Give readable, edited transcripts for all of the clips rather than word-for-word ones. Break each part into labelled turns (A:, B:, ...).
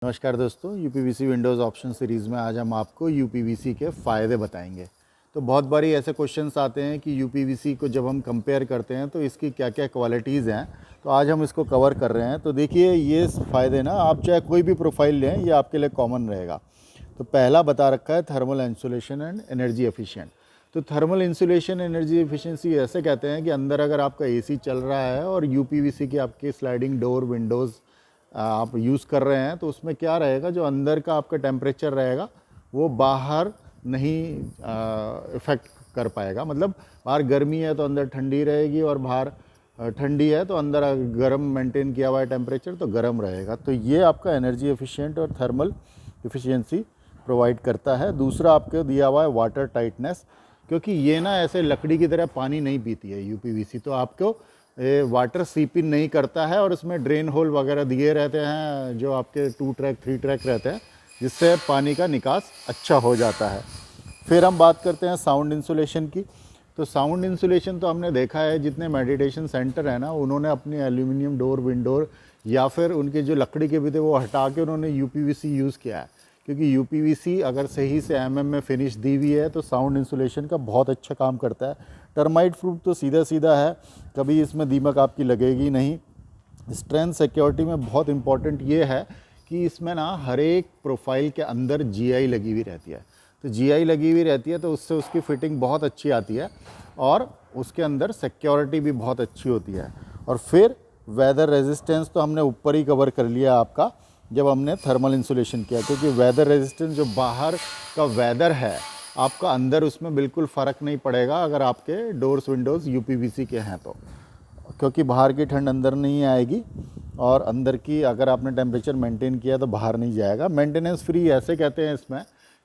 A: नमस्कार दोस्तों, UPVC Windows option series में आज हम आपको यूपीवीसी के फ़ायदे बताएंगे। तो बहुत बारी ऐसे क्वेश्चंस आते हैं कि यूपीवीसी को जब हम कंपेयर करते हैं तो इसकी क्या क्या क्वालिटीज़ हैं, तो आज हम इसको कवर कर रहे हैं। तो देखिए ये फ़ायदे ना, आप चाहे कोई भी प्रोफाइल लें, ये आपके लिए कॉमन रहेगा। तो पहला बता रखा है thermal insulation and energy efficient. तो थर्मल इंसुलेशन एनर्जी एफिशिएंसी ऐसे कहते हैं कि अंदर अगर आपका एसी चल रहा है और यूपीवीसी की आपकी स्लाइडिंग डोर विंडोज़ आप यूज़ कर रहे हैं, तो उसमें क्या रहेगा, जो अंदर का आपका टेम्परेचर रहेगा वो बाहर नहीं इफ़ेक्ट कर पाएगा। मतलब बाहर गर्मी है तो अंदर ठंडी रहेगी, और बाहर ठंडी है तो अंदर गर्म मेंटेन किया हुआ है टेम्परेचर, तो गर्म रहेगा। तो ये आपका एनर्जी एफिशिएंट और थर्मल एफिशिएंसी प्रोवाइड करता है। दूसरा आपको दिया हुआ है वाटर टाइटनेस, क्योंकि ये ना ऐसे लकड़ी की तरह पानी नहीं पीती है यूपीवीसी, तो आपको वाटर सीप इन नहीं करता है, और इसमें ड्रेन होल वगैरह दिए रहते हैं जो आपके 2 ट्रैक 3 ट्रैक रहते हैं, जिससे पानी का निकास अच्छा हो जाता है। फिर हम बात करते हैं साउंड इंसुलेशन की। तो साउंड इंसुलेशन तो हमने देखा है, जितने मेडिटेशन सेंटर है ना, उन्होंने अपनी एल्यूमिनियम डोर विंडोर या फिर उनके जो लकड़ी के भी थे वो हटा के उन्होंने यूपीवीसी यूज़ किया है, क्योंकि यूपीवीसी अगर सही से एमएम में फिनिश दी हुई है तो साउंड इंसुलेशन का बहुत अच्छा काम करता है। टर्माइट प्रूफ तो सीधा सीधा है, कभी इसमें दीमक आपकी लगेगी नहीं। स्ट्रेंथ सिक्योरिटी में बहुत इंपॉर्टेंट ये है कि इसमें ना हर एक प्रोफाइल के अंदर जीआई लगी हुई रहती है। तो जीआई लगी हुई रहती है तो उससे उसकी फिटिंग बहुत अच्छी आती है, और उसके अंदर सिक्योरिटी भी बहुत अच्छी होती है। और फिर वेदर रेजिस्टेंस तो हमने ऊपर ही कवर कर लिया आपका जब हमने थर्मल इंसुलेशन किया, क्योंकि वेदर रेजिस्टेंस जो बाहर का वेदर है आपका अंदर उसमें बिल्कुल फ़र्क नहीं पड़ेगा अगर आपके डोर्स विंडोज़ यूपीवीसी के हैं तो, क्योंकि बाहर की ठंड अंदर नहीं आएगी, और अंदर की अगर आपने टेम्परेचर मेंटेन किया तो बाहर नहीं जाएगा। मेंटेनेंस फ्री ऐसे कहते हैं इसमें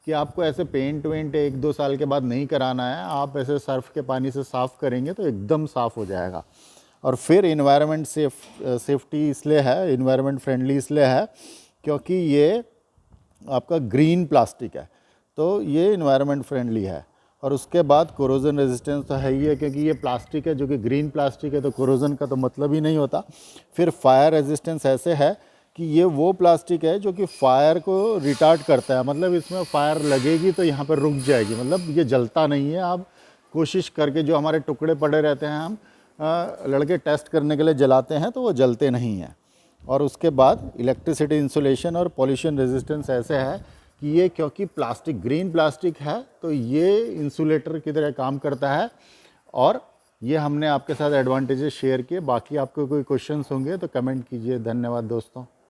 A: कि आपको ऐसे पेंट वेंट 1-2 साल के बाद नहीं कराना है, आप ऐसे सर्फ के पानी से साफ़ करेंगे तो एकदम साफ़ हो जाएगा। और फिर इन्वायरमेंट सेफ्टी इसलिए है, इन्वायरमेंट फ्रेंडली इसलिए है क्योंकि ये आपका ग्रीन प्लास्टिक है, तो ये इन्वायरमेंट फ्रेंडली है। और उसके बाद कोरोजन रेजिस्टेंस तो है ही है, क्योंकि ये प्लास्टिक है जो कि ग्रीन प्लास्टिक है, तो कोरोजन का तो मतलब ही नहीं होता। फिर फायर रेजिस्टेंस ऐसे है कि ये वो प्लास्टिक है जो कि फायर को रिटार्ड करता है, मतलब इसमें फायर लगेगी तो यहाँ पर रुक जाएगी, मतलब ये जलता नहीं है। आप कोशिश करके, जो हमारे टुकड़े पड़े रहते हैं हम लड़के टेस्ट करने के लिए जलाते हैं, तो वो जलते नहीं हैं। और उसके बाद इलेक्ट्रिसिटी इंसुलेशन और पॉल्यूशन रेजिस्टेंस ऐसे है कि ये क्योंकि प्लास्टिक ग्रीन प्लास्टिक है तो ये इंसुलेटर की तरह काम करता है। और ये हमने आपके साथ एडवांटेजेस शेयर किए। बाकी आपको कोई क्वेश्चंस होंगे तो कमेंट कीजिए। धन्यवाद दोस्तों।